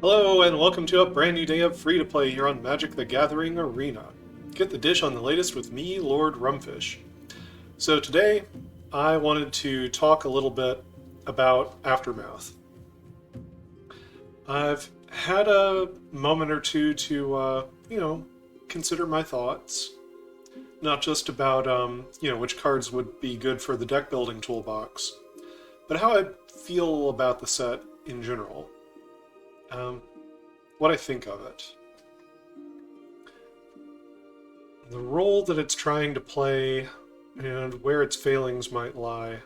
Hello, and welcome to a brand new day of free-to-play here on Magic the Gathering Arena. Get the dish on the latest with me, Lord Rumfish. So today, I wanted to talk a little bit about Aftermath. I've had a moment or two to, consider my thoughts. Not just about, which cards would be good for the deck building toolbox, but how I feel about the set in general. What I think of it. The role that it's trying to play and where its failings might lie.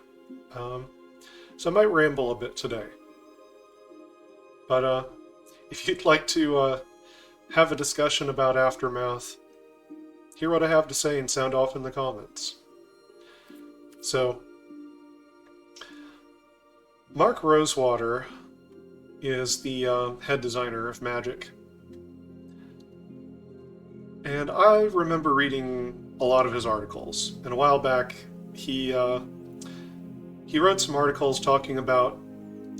So I might ramble a bit today. But if you'd like to have a discussion about Aftermath, hear what I have to say and sound off in the comments. So, Mark Rosewater is the head designer of Magic. And I remember reading a lot of his articles. And a while back, he wrote some articles talking about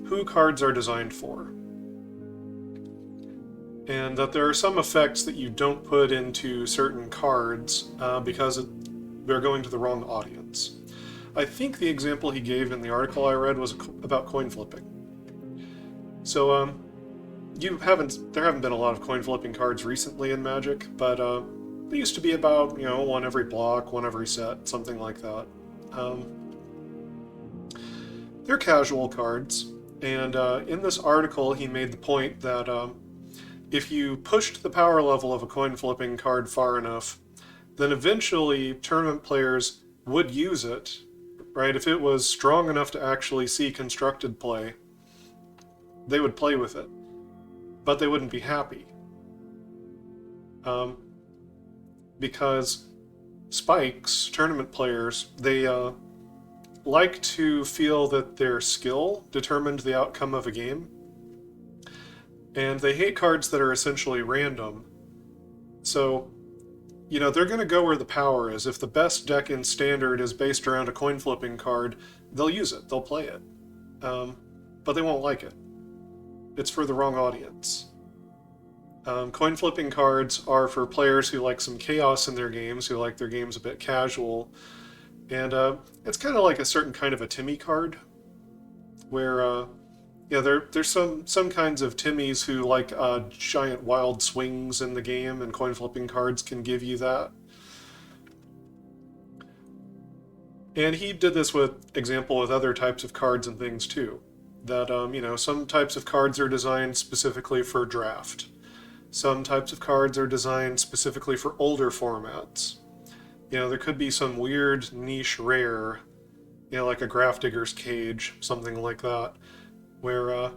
who cards are designed for. And that there are some effects that you don't put into certain cards because they're going to the wrong audience. I think the example he gave in the article I read was about coin flipping. So, there haven't been a lot of coin flipping cards recently in Magic, but they used to be about, one every block, one every set, something like that. They're casual cards, and in this article he made the point that if you pushed the power level of a coin flipping card far enough, then eventually tournament players would use it, right? If it was strong enough to actually see constructed play, they would play with it, but they wouldn't be happy. Because spikes, tournament players, they like to feel that their skill determined the outcome of a game, and they hate cards that are essentially random. So, they're going to go where the power is. If the best deck in Standard is based around a coin flipping card, they'll use it, they'll play it, but they won't like it. It's for the wrong audience. Coin flipping cards are for players who like some chaos in their games, who like their games a bit casual, and it's kind of like a certain kind of a Timmy card, where there's some kinds of Timmies who like giant wild swings in the game, and coin flipping cards can give you that. And he did this with other types of cards and things too. That, some types of cards are designed specifically for draft. Some types of cards are designed specifically for older formats. There could be some weird niche rare, like a Grafdigger's Cage, something like that, where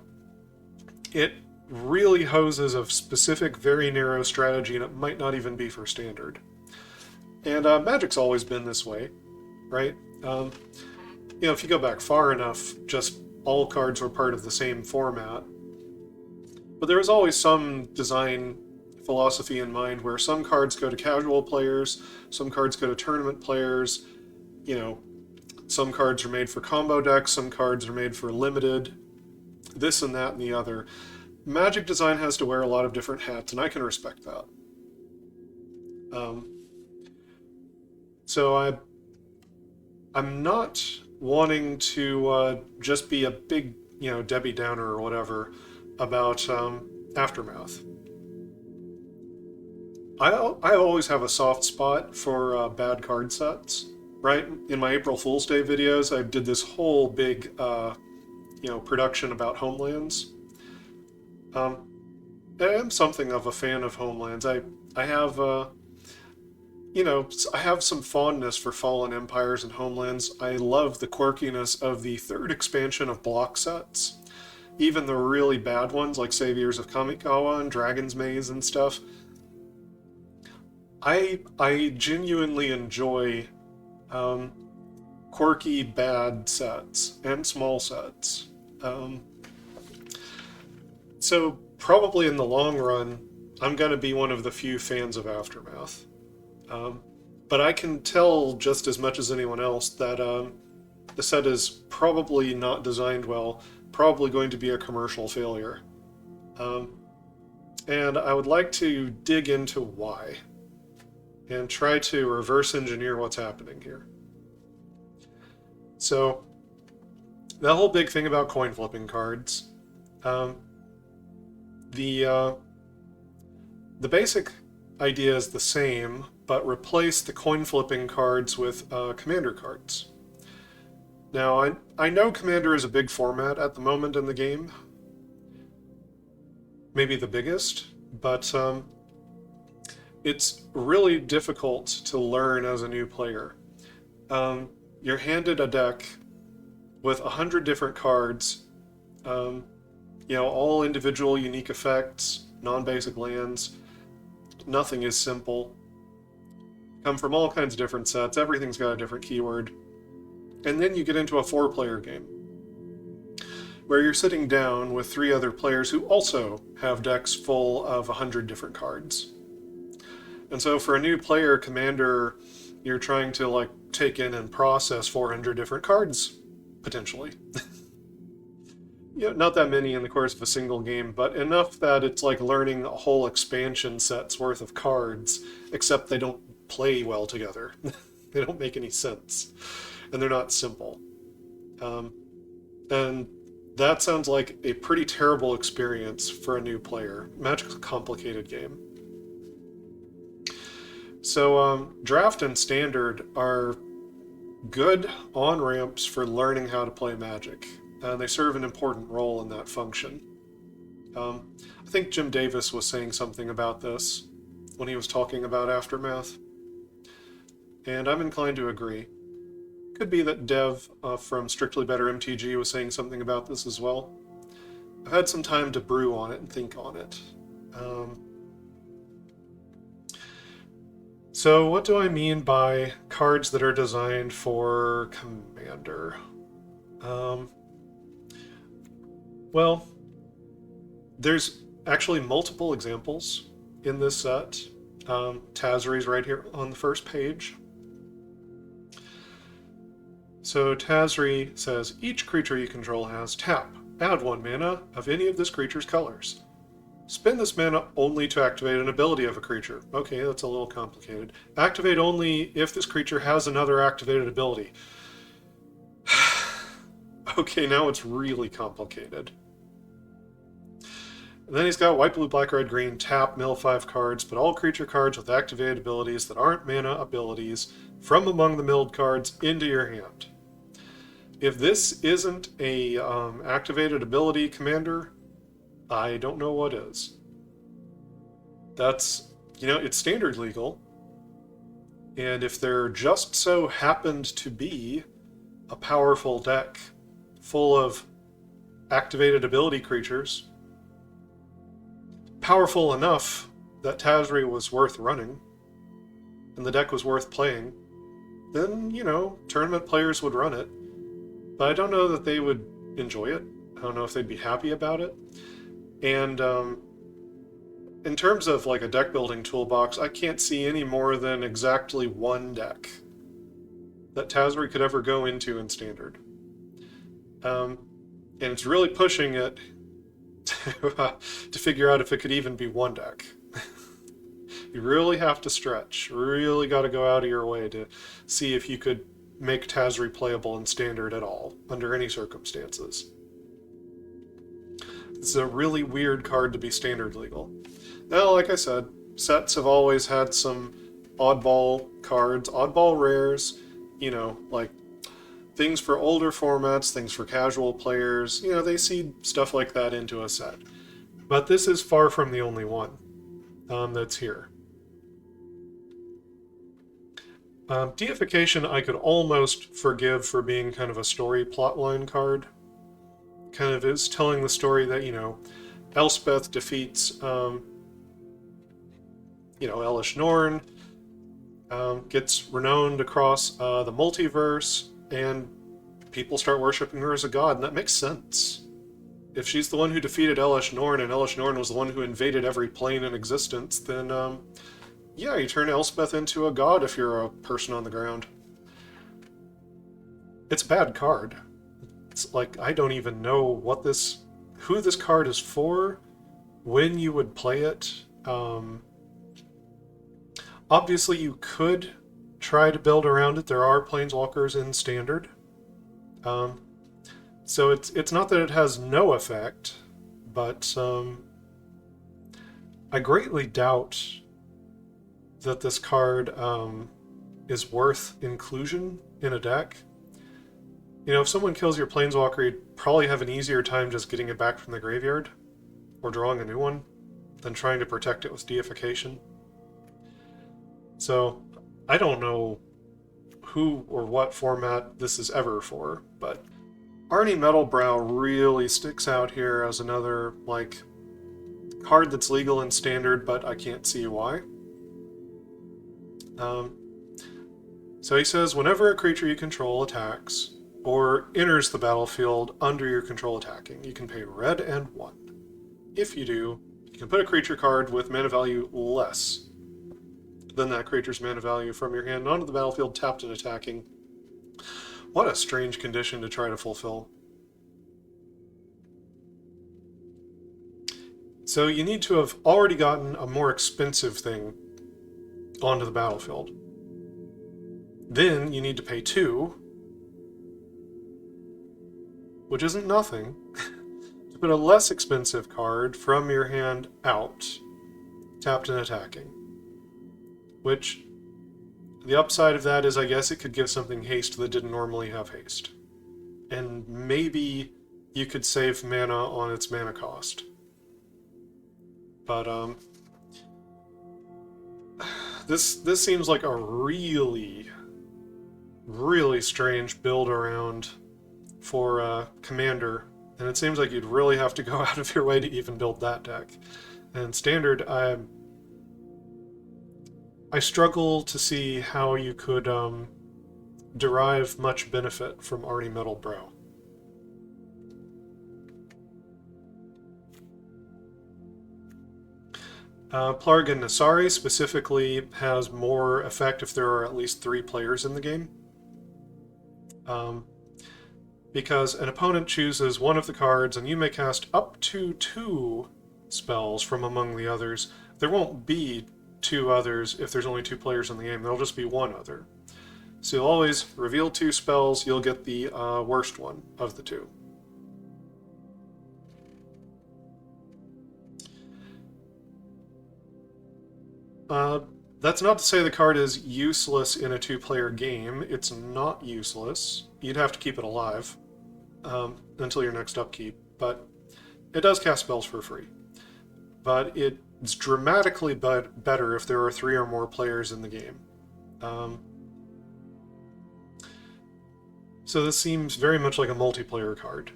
it really hoses a specific, very narrow strategy, and it might not even be for Standard. And Magic's always been this way, right? If you go back far enough, just all cards were part of the same format. But there was always some design philosophy in mind where some cards go to casual players, some cards go to tournament players, some cards are made for combo decks, some cards are made for limited, this and that and the other. Magic design has to wear a lot of different hats, and I can respect that. So I'm not wanting to just be a big, Debbie Downer or whatever about Aftermath. I always have a soft spot for bad card sets, right? In my April Fool's Day videos, I did this whole big, production about Homelands. I am something of a fan of Homelands. I have I have some fondness for Fallen Empires and Homelands. I love the quirkiness of the third expansion of block sets. Even the really bad ones, like Saviors of Kamikawa and Dragon's Maze and stuff. I genuinely enjoy quirky, bad sets and small sets. So probably in the long run, I'm going to be one of the few fans of Aftermath. But I can tell just as much as anyone else that the set is probably not designed well, probably going to be a commercial failure. And I would like to dig into why and try to reverse engineer what's happening here. So, the whole big thing about coin flipping cards, the basic idea is the same, but replace the coin flipping cards with commander cards. Now, I know Commander is a big format at the moment in the game, maybe the biggest, but it's really difficult to learn as a new player. You're handed a deck with 100 different cards, all individual unique effects, non-basic lands. Nothing is simple. Come from all kinds of different sets. Everything's got a different keyword. And then you get into a 4-player game, where you're sitting down with 3 other players who also have decks full of 100 different cards. And so for a new player, Commander, you're trying to take in and process 400 different cards, potentially. Not that many in the course of a single game, but enough that it's like learning a whole expansion set's worth of cards, except they don't play well together. They don't make any sense. And they're not simple. And that sounds like a pretty terrible experience for a new player. Magic's a complicated game. So Draft and Standard are good on-ramps for learning how to play Magic. And they serve an important role in that function. I think Jim Davis was saying something about this when he was talking about Aftermath. And I'm inclined to agree. Could be that Dev from Strictly Better MTG was saying something about this as well. I've had some time to brew on it and think on it. So what do I mean by cards that are designed for Commander? Well, there's actually multiple examples in this set. Tazri's right here on the first page. So Tazri says, each creature you control has tap. Add 1 mana of any of this creature's colors. Spend this mana only to activate an ability of a creature. Okay, that's a little complicated. Activate only if this creature has another activated ability. Okay, now it's really complicated. And then he's got white, blue, black, red, green, tap, mill 5 cards, put all creature cards with activated abilities that aren't mana abilities from among the milled cards into your hand. If this isn't a activated ability commander, I don't know what is. That's, it's standard legal. And if there just so happened to be a powerful deck full of activated ability creatures, powerful enough that Tazri was worth running, and the deck was worth playing, then, tournament players would run it. But I don't know that they would enjoy it. I don't know if they'd be happy about it. And in terms of a deck building toolbox, I can't see any more than exactly 1 deck that Tazri could ever go into in Standard. And it's really pushing it to figure out if it could even be 1 deck. You really have to stretch. Really got to go out of your way to see if you could make Tazri playable in Standard at all, under any circumstances. It's a really weird card to be Standard legal. Now, like I said, sets have always had some oddball cards, oddball rares, things for older formats, things for casual players. They seed stuff like that into a set. But this is far from the only one that's here. Deification I could almost forgive for being kind of a story plotline card. Kind of is telling the story that, Elspeth defeats, Elish Norn, gets renowned across the multiverse, and people start worshipping her as a god, and that makes sense. If she's the one who defeated Elish Norn, and Elish Norn was the one who invaded every plane in existence, then, yeah, you turn Elspeth into a god if you're a person on the ground. It's a bad card. It's I don't even know who this card is for, when you would play it. Obviously, you could try to build around it. There are planeswalkers in standard. So it's not that it has no effect, but I greatly doubt that this card is worth inclusion in a deck. You know, if someone kills your planeswalker, you'd probably have an easier time just getting it back from the graveyard or drawing a new one than trying to protect it with deification. So I don't know who or what format this is ever for, but Arnie Metalbrow really sticks out here as another, like, card that's legal in standard, but I can't see why. So he says, whenever a creature you control attacks or enters the battlefield under your control attacking, you can pay red and 1. If you do, you can put a creature card with mana value less than that creature's mana value from your hand onto the battlefield tapped and attacking. What a strange condition to try to fulfill. So you need to have already gotten a more expensive thing onto the battlefield. Then you need to pay 2, which isn't nothing, to put a less expensive card from your hand out, tapped and attacking. Which, the upside of that is, I guess, it could give something haste that didn't normally have haste. And maybe you could save mana on its mana cost. But, this seems like a really, really strange build around for Commander, and it seems like you'd really have to go out of your way to even build that deck. And Standard, I struggle to see how you could derive much benefit from Arnie Metalbrow. Plargan Nasari specifically has more effect if there are at least 3 players in the game. Because an opponent chooses one of the cards and you may cast up to 2 spells from among the others. There won't be 2 others if there's only 2 players in the game. There'll just be 1 other. So you'll always reveal 2 spells, you'll get the worst one of the 2. That's not to say the card is useless in a 2-player game. It's not useless. You'd have to keep it alive until your next upkeep, but it does cast spells for free. But it's dramatically better if there are 3 or more players in the game. So this seems very much like a multiplayer card.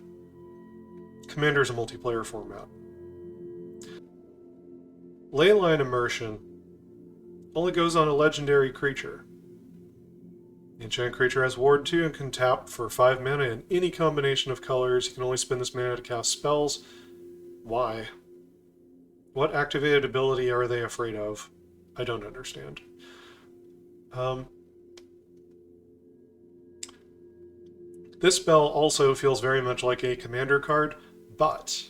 Commander's a multiplayer format. Leyline Immersion only goes on a legendary creature. The enchant creature has Ward 2 and can tap for 5 mana in any combination of colors. You can only spend this mana to cast spells. Why? What activated ability are they afraid of? I don't understand. This spell also feels very much like a commander card, but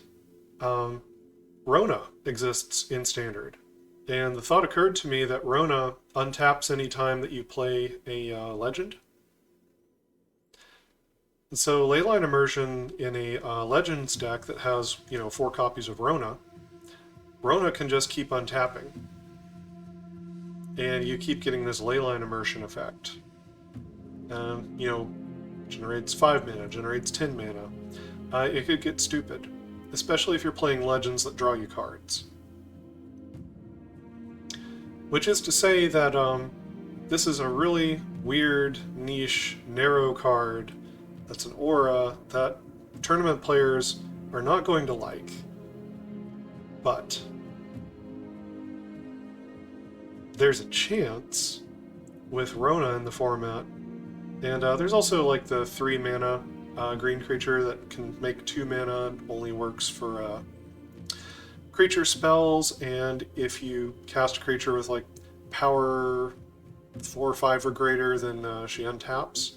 Rona exists in Standard. And the thought occurred to me that Rona untaps any time that you play a legend. And so Leyline Immersion in a Legends deck that has, 4 copies of Rona, Rona can just keep untapping. And you keep getting this Leyline Immersion effect. Generates 5 mana, generates 10 mana. It could get stupid, especially if you're playing Legends that draw you cards. Which is to say that this is a really weird, niche, narrow card that's an aura that tournament players are not going to like. But there's a chance with Rona in the format. And there's also like the 3 mana green creature that can make 2 mana, only works for creature spells, and if you cast a creature with like power 4 or 5 or greater, then she untaps.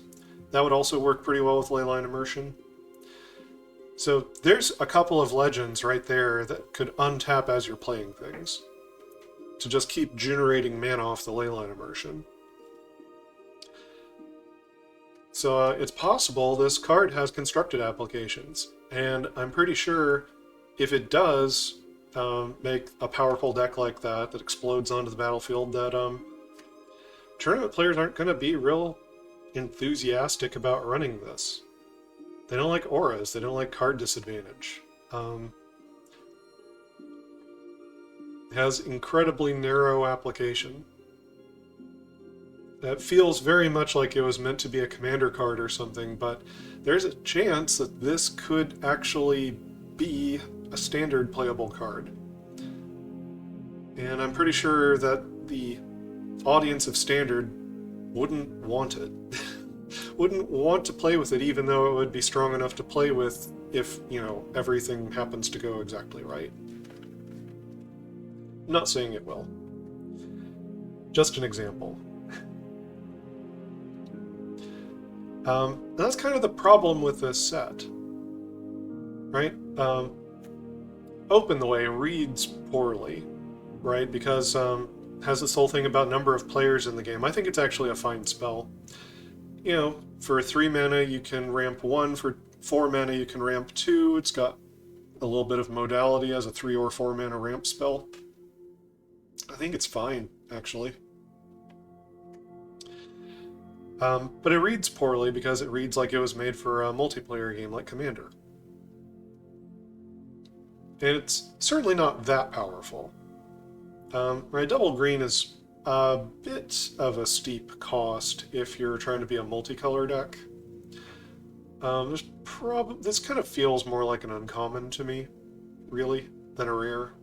That would also work pretty well with Leyline Immersion. So there's a couple of legends right there that could untap as you're playing things to just keep generating mana off the Leyline immersion. So it's possible this card has constructed applications, and I'm pretty sure if it does make a powerful deck like that that explodes onto the battlefield, that tournament players aren't going to be real enthusiastic about running this. They don't like auras, they don't like card disadvantage. It has incredibly narrow application. That feels very much like it was meant to be a commander card or something, but there's a chance that this could actually be a standard playable card. And I'm pretty sure that the audience of standard wouldn't want it. Wouldn't want to play with it, even though it would be strong enough to play with if, you know, everything happens to go exactly right. I'm not saying it will. Just an example. That's kind of the problem with this set, right? Open the Way reads poorly, right? Because has this whole thing about number of players in the game. I think it's actually a fine spell. You know, for 3 mana you can ramp 1, for 4 mana you can ramp 2. It's got a little bit of modality as a 3 or 4 mana ramp spell. I think it's fine, actually. But it reads poorly because it reads like it was made for a multiplayer game like Commander. And it's certainly not that powerful. Right, double green is a bit of a steep cost if you're trying to be a multicolor deck. This kind of feels more like an uncommon to me, really, than a rare.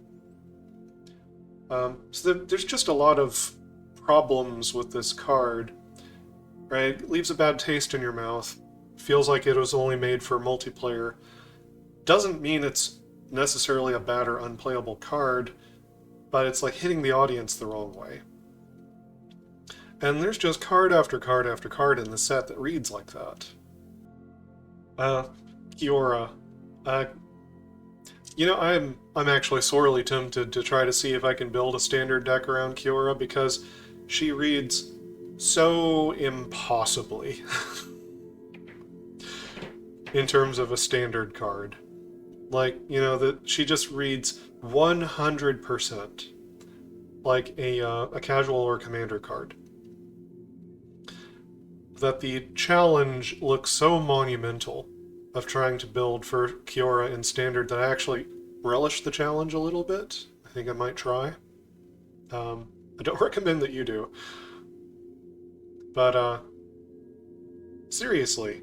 So there's just a lot of problems with this card. Right? It leaves a bad taste in your mouth. Feels like it was only made for multiplayer. Doesn't mean it's necessarily a bad or unplayable card, but it's like hitting the audience the wrong way. And there's just card after card after card in the set that reads like that. Kiora. You know, I'm actually sorely tempted to try to see if I can build a standard deck around Kiora, because she reads so impossibly in terms of a standard card. Like, you know, that she just reads 100% like a casual or commander card. That the challenge looks so monumental of trying to build for Kiora in standard that I actually relish the challenge a little bit. I think I might try. I don't recommend that you do. But, seriously,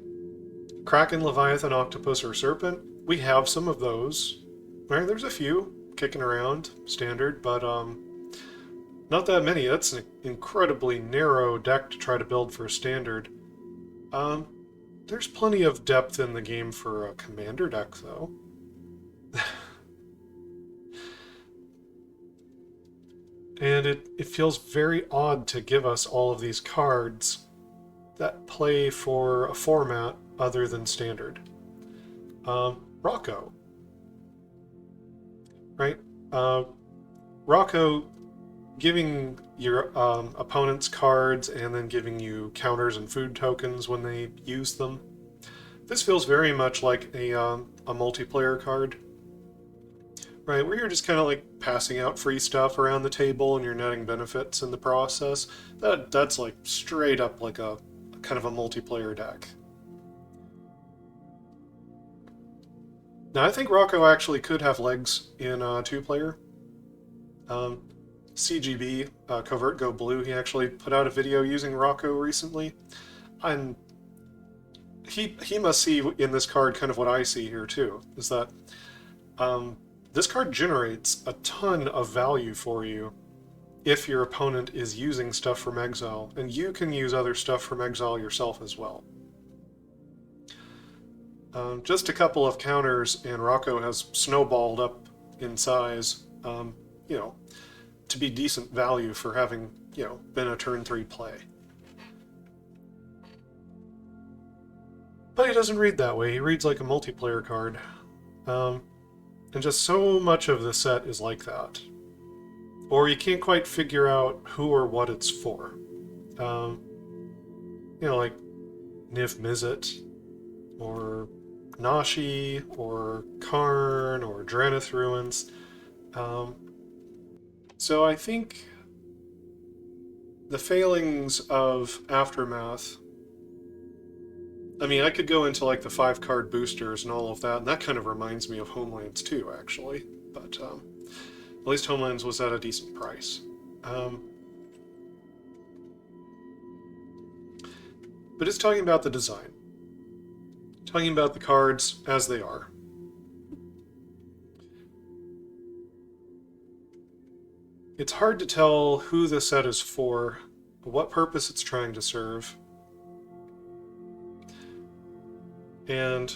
Kraken, Leviathan, Octopus, or Serpent, we have some of those. Right? There's a few kicking around, standard, but, not that many. That's an incredibly narrow deck to try to build for a standard. There's plenty of depth in the game for a commander deck, though. And it feels very odd to give us all of these cards that play for a format other than standard. Rocco. Right? Rocco giving your opponents cards and then giving you counters and food tokens when they use them. This feels very much like a multiplayer card. Right, where you're just kind of like passing out free stuff around the table and you're netting benefits in the process. That's like straight up like a kind of a multiplayer deck. Now I think Rocco actually could have legs in 2-player. CGB, Covert Go Blue, he actually put out a video using Rocco recently. And he must see in this card kind of what I see here too, is that this card generates a ton of value for you if your opponent is using stuff from exile, and you can use other stuff from exile yourself as well. Just a couple of counters, and Rocco has snowballed up in size, you know, to be decent value for having, you know, been a turn 3 play. But he doesn't read that way. He reads like a multiplayer card. Um, and just so much of the set is like that. Or you can't quite figure out who or what it's for. Um, like Niv Mizzet, or Nashi, or Karn, or Dranith Ruins. Um, so I think the failings of Aftermath. I mean, I could go into like the 5-card boosters and all of that, and that kind of reminds me of Homelands too, actually. But at least Homelands was at a decent price. Um, but it's talking about the design, talking about the cards as they are. It's hard to tell who the set is for, what purpose it's trying to serve, and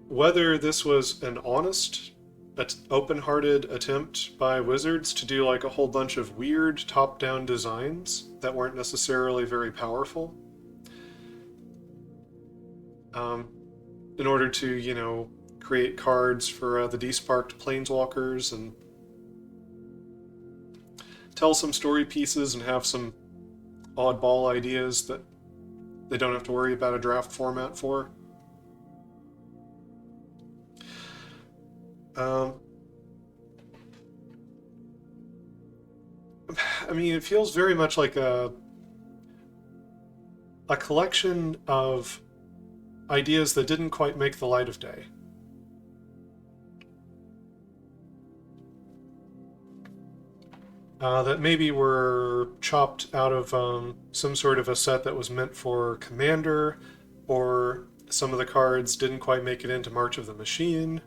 whether this was an honest, open-hearted attempt by Wizards to do like a whole bunch of weird top-down designs that weren't necessarily very powerful, in order to, create cards for the desparked planeswalkers and tell some story pieces and have some oddball ideas that they don't have to worry about a draft format for. I mean, it feels very much like a collection of ideas that didn't quite make the light of day. That maybe were chopped out of some sort of a set that was meant for Commander, or some of the cards didn't quite make it into March of the Machine,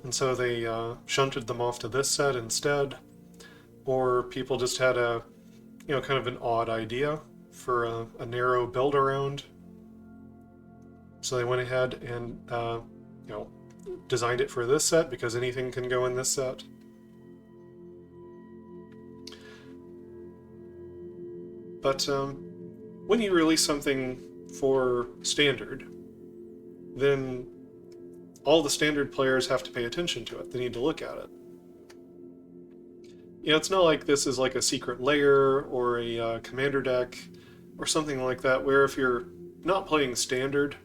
and so they shunted them off to this set instead. Or people just had a, kind of an odd idea for a narrow build around. So they went ahead and, designed it for this set because anything can go in this set. But when you release something for Standard, then all the Standard players have to pay attention to it. They need to look at it. It's not like this is like a secret layer or a commander deck or something like that, where if you're not playing Standard,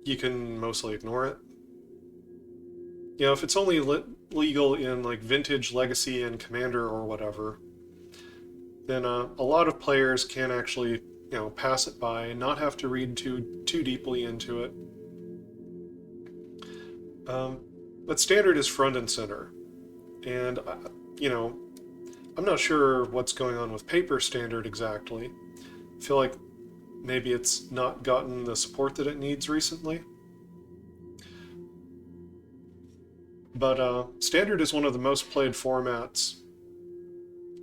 you can mostly ignore it. If it's only legal in like Vintage, Legacy, and Commander or whatever, then a lot of players can actually, pass it by and not have to read too deeply into it. But Standard is front and center. And I'm not sure what's going on with Paper Standard exactly. I feel like maybe it's not gotten the support that it needs recently. But Standard is one of the most played formats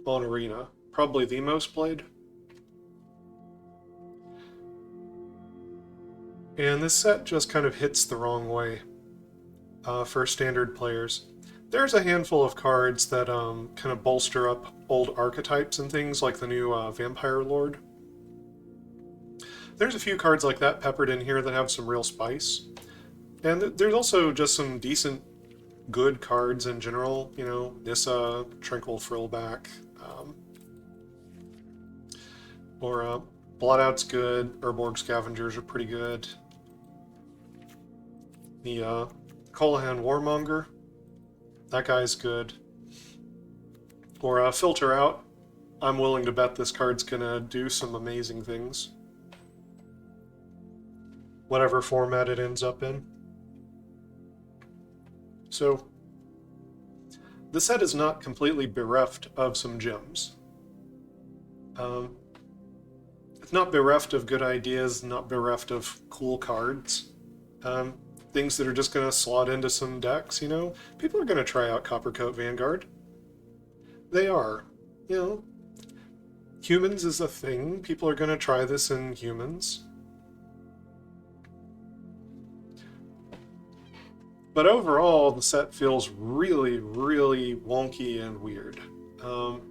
on Arena. Probably the most played. And this set just kind of hits the wrong way for Standard players. There's a handful of cards that kind of bolster up old archetypes and things, like the new Vampire Lord. There's a few cards like that peppered in here that have some real spice. And there's also just some decent, good cards in general. Nissa, Tranquil Frillback, or Bloodout's good, Urborg Scavengers are pretty good. The Colahan Warmonger, that guy's good. Or Filter Out. I'm willing to bet this card's gonna do some amazing things. Whatever format it ends up in. So, the set is not completely bereft of some gems. It's not bereft of good ideas, not bereft of cool cards. Things that are just going to slot into some decks, People are going to try out Coppercoat Vanguard. They are. Humans is a thing. People are going to try this in Humans. But overall, the set feels really, really wonky and weird. Kind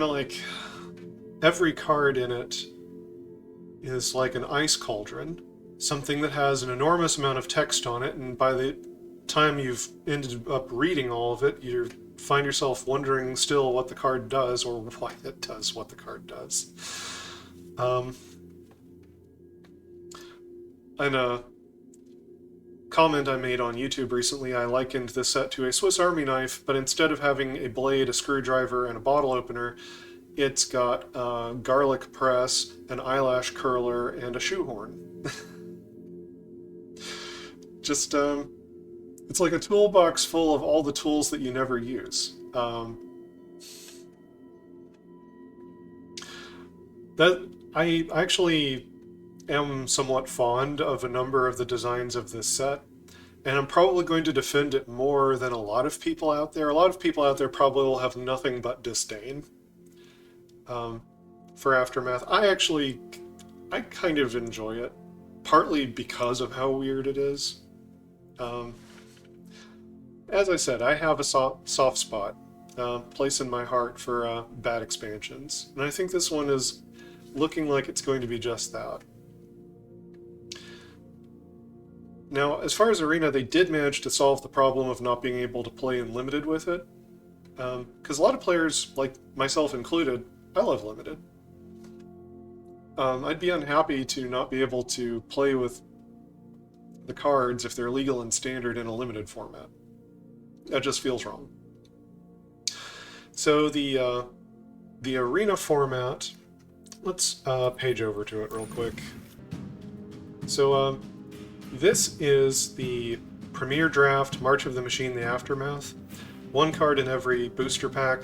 of like every card in it is like an ice cauldron, something that has an enormous amount of text on it, and by the time you've ended up reading all of it, you find yourself wondering still what the card does or why it does what the card does. In a comment I made on YouTube recently, I likened this set to a Swiss Army knife, but instead of having a blade, a screwdriver, and a bottle opener, it's got a garlic press, an eyelash curler, and a shoehorn. Just, it's like a toolbox full of all the tools that you never use. That I actually am somewhat fond of a number of the designs of this set, and I'm probably going to defend it more than a lot of people out there. A lot of people out there probably will have nothing but disdain for Aftermath. I kind of enjoy it, partly because of how weird it is. As I said, I have a soft spot, place in my heart for bad expansions, and I think this one is looking like it's going to be just that. Now, as far as Arena, they did manage to solve the problem of not being able to play in Limited with it, because a lot of players, like myself included, I love Limited. I'd be unhappy to not be able to play with the cards if they're legal and standard in a Limited format. That just feels wrong. So the Arena format, let's page over to it real quick. So this is the Premier Draft, March of the Machine, the Aftermath. One card in every booster pack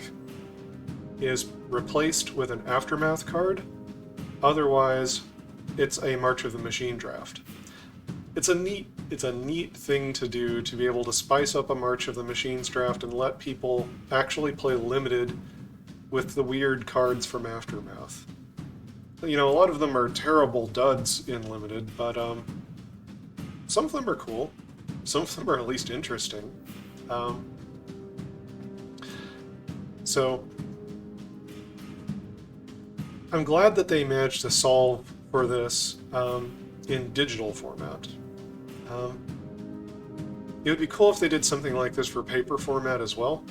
is replaced with an Aftermath card. Otherwise, it's a March of the Machine draft. It's a neat thing to do, to be able to spice up a March of the Machines draft and let people actually play Limited with the weird cards from Aftermath. You know, a lot of them are terrible duds in Limited, but some of them are cool. Some of them are at least interesting. So I'm glad that they managed to solve for this in digital format. It would be cool if they did something like this for paper format as well.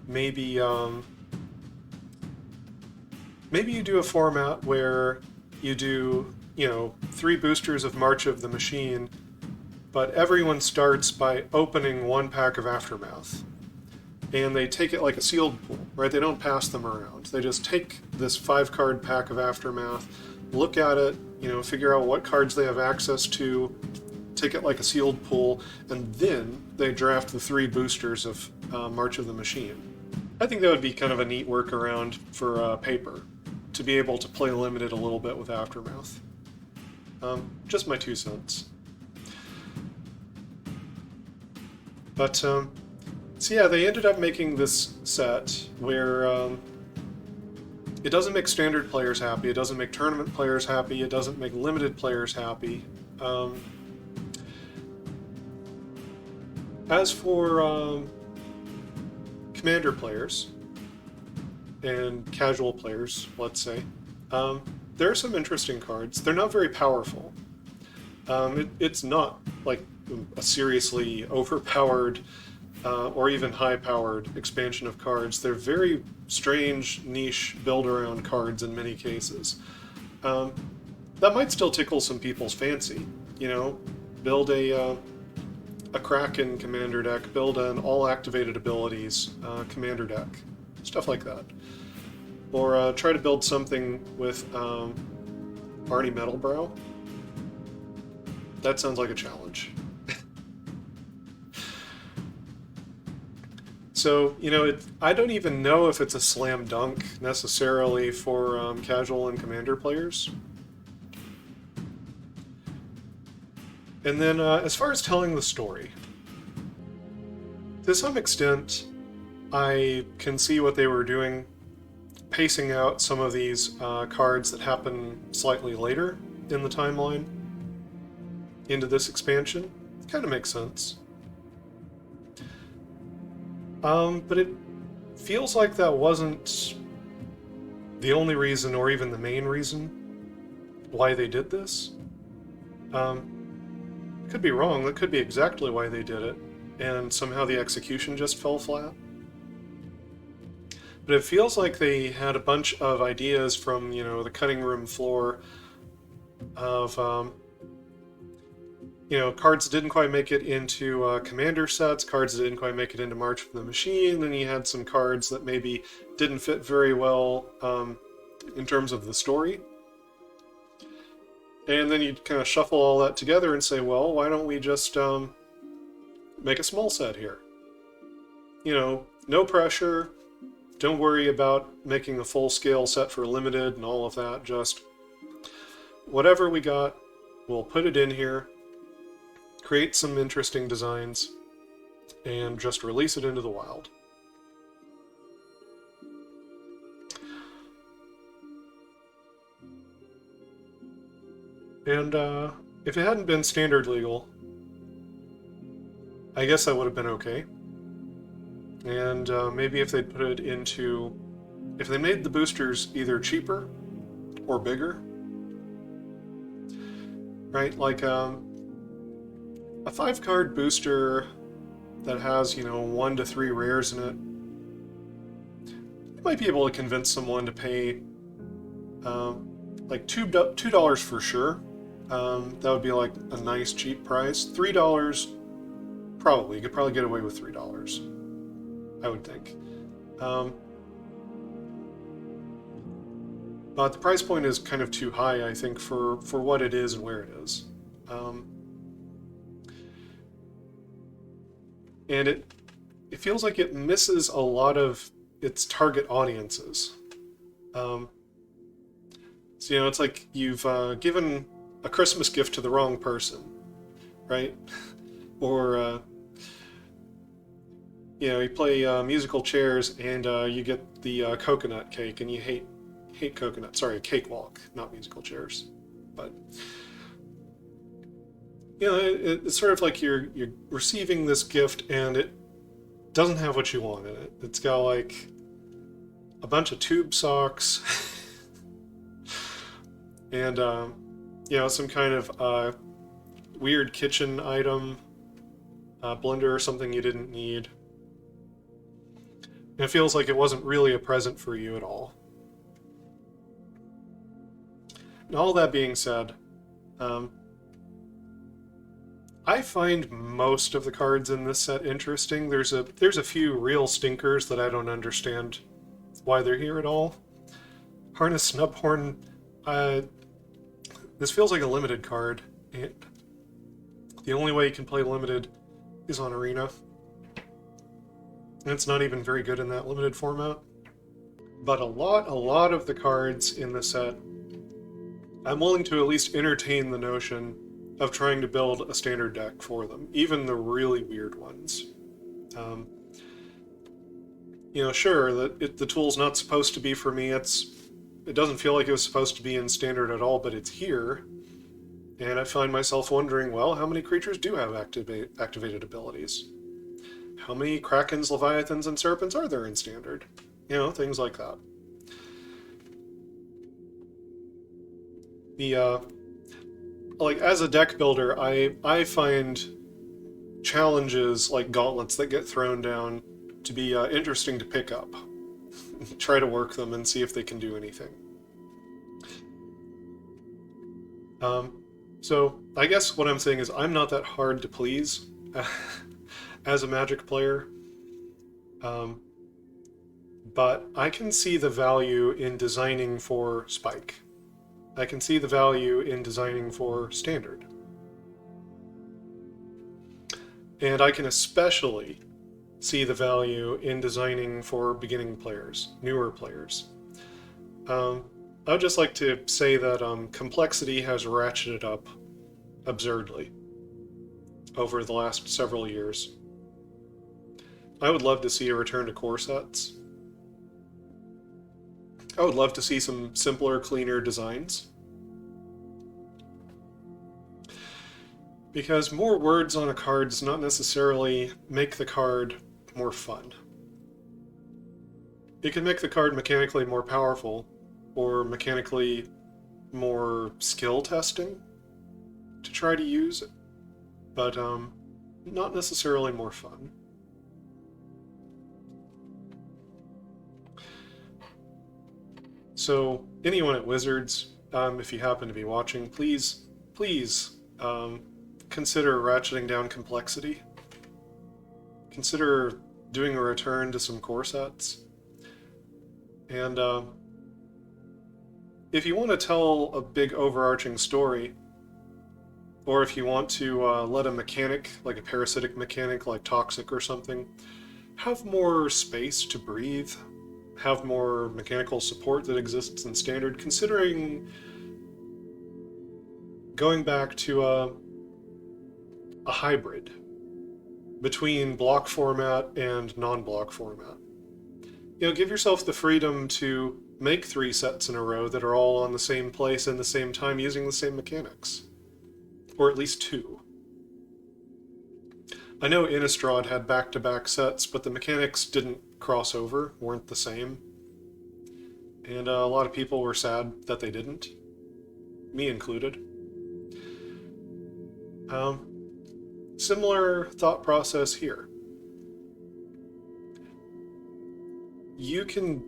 Maybe maybe you do a format where you do, 3 boosters of March of the Machine, but everyone starts by opening one pack of Aftermath. And they take it like a sealed pool, right? They don't pass them around. They just take this 5-card pack of Aftermath, look at it, figure out what cards they have access to, take it like a sealed pool, and then they draft the 3 boosters of March of the Machine. I think that would be kind of a neat workaround for paper, to be able to play Limited a little bit with Aftermath. Just my 2 cents. But, so yeah, they ended up making this set where it doesn't make standard players happy, it doesn't make tournament players happy, it doesn't make Limited players happy. As for Commander players and casual players, let's say, there are some interesting cards. They're not very powerful. It's not like a seriously overpowered or even high-powered expansion of cards. They're very strange, niche, build-around cards in many cases. That might still tickle some people's fancy. Build a Kraken commander deck, build an all-activated abilities commander deck, stuff like that. Or try to build something with Arnie Metalbrow. That sounds like a challenge. So, I don't even know if it's a slam dunk necessarily for casual and commander players. And then, as far as telling the story, to some extent, I can see what they were doing, pacing out some of these cards that happen slightly later in the timeline into this expansion. Kind of makes sense. But it feels like that wasn't the only reason, or even the main reason, why they did this. Could be wrong. That could be exactly why they did it, and somehow the execution just fell flat. But it feels like they had a bunch of ideas from, the cutting room floor of, cards that didn't quite make it into commander sets, cards that didn't quite make it into March of the Machine, then you had some cards that maybe didn't fit very well in terms of the story. And then you'd kind of shuffle all that together and say, well, why don't we just make a small set here? No pressure. Don't worry about making a full-scale set for limited and all of that. Just whatever we got, we'll put it in here, create some interesting designs, and just release it into the wild. And if it hadn't been standard legal, I guess that would have been okay. And maybe if they'd put it into... If they made the boosters either cheaper or bigger, right? Like a 5-card booster that has, 1 to 3 rares in it, you might be able to convince someone to pay like $2 for sure. That would be like a nice cheap price. $3, probably. You could probably get away with $3. I would think. But the price point is kind of too high, I think, for what it is and where it is. And it feels like it misses a lot of its target audiences. So, it's like you've given a Christmas gift to the wrong person, right? Or... you play musical chairs and you get the coconut cake, and you hate coconut. Sorry, a cakewalk, not musical chairs. But it's sort of like you're receiving this gift and it doesn't have what you want in it. It's got like a bunch of tube socks and some kind of weird kitchen item, blender or something you didn't need. And it feels like it wasn't really a present for you at all. And all that being said, I find most of the cards in this set interesting. There's a few real stinkers that I don't understand why they're here at all. Harness Snubhorn, this feels like a limited card. And the only way you can play limited is on Arena. And it's not even very good in that limited format. But a lot of the cards in the set, I'm willing to at least entertain the notion of trying to build a standard deck for them, even the really weird ones. Sure, the tool's not supposed to be for me. It doesn't feel like it was supposed to be in standard at all, but it's here. And I find myself wondering, well, how many creatures do have activated abilities? How many Krakens, Leviathans, and Serpents are there in standard? Things like that. As a deck builder, I find challenges like gauntlets that get thrown down to be interesting to pick up. Try to work them and see if they can do anything. So I guess what I'm saying is I'm not that hard to please as a Magic player. But I can see the value in designing for Spike. I can see the value in designing for Standard. And I can especially see the value in designing for beginning players, newer players. I would just like to say that complexity has ratcheted up absurdly over the last several years. I would love to see a return to core sets. I would love to see some simpler, cleaner designs. Because more words on a card does not necessarily make the card more fun. It can make the card mechanically more powerful, or mechanically more skill testing. to try to use, but not necessarily more fun. So anyone at Wizards, if you happen to be watching, please consider ratcheting down complexity. Consider doing a return to some core sets. And if you want to tell a big overarching story, or if you want to let a mechanic, like a parasitic mechanic like Toxic or something, have more space to breathe, have more mechanical support that exists in Standard, considering going back to a hybrid between block format and non-block format. You know, give yourself the freedom to make 3 sets in a row that are all on the same place in the same time using the same mechanics. Or at least 2. I know Innistrad had back-to-back sets, but the mechanics didn't cross over, weren't the same. And a lot of people were sad that they didn't. Me included. Similar thought process here. You can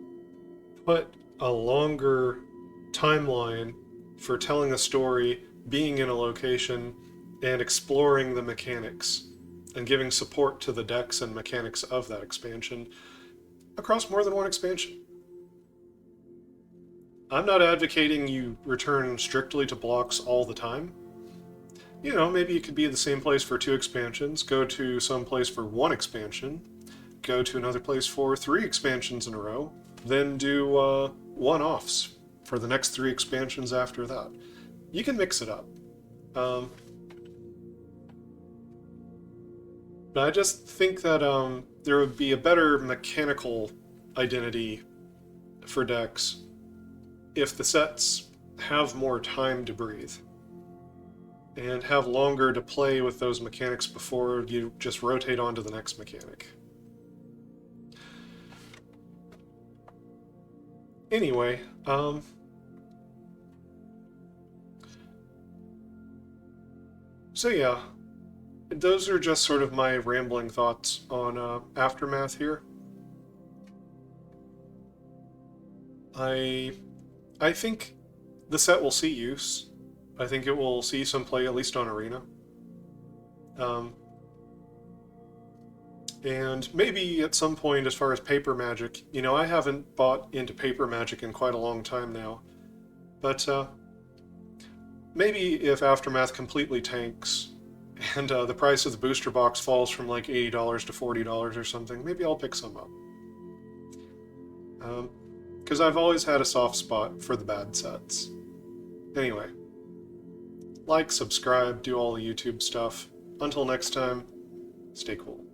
put a longer timeline for telling a story, being in a location, and exploring the mechanics, and giving support to the decks and mechanics of that expansion across more than one expansion. I'm not advocating you return strictly to blocks all the time. You know, maybe you could be at the same place for 2 expansions, go to some place for 1 expansion, go to another place for 3 expansions in a row, then do one-offs for the next 3 expansions after that. You can mix it up. But I just think that there would be a better mechanical identity for decks if the sets have more time to breathe and have longer to play with those mechanics before you just rotate on to the next mechanic. Anyway, so yeah, those are just sort of my rambling thoughts on Aftermath here. I think the set will see use. I think it will see some play, at least on Arena. And maybe at some point, as far as paper Magic, you know, I haven't bought into paper Magic in quite a long time now. But maybe if Aftermath completely tanks and the price of the booster box falls from like $80 to $40 or something, maybe I'll pick some up. Because I've always had a soft spot for the bad sets. Anyway, like, subscribe, do all the YouTube stuff. Until next time, stay cool.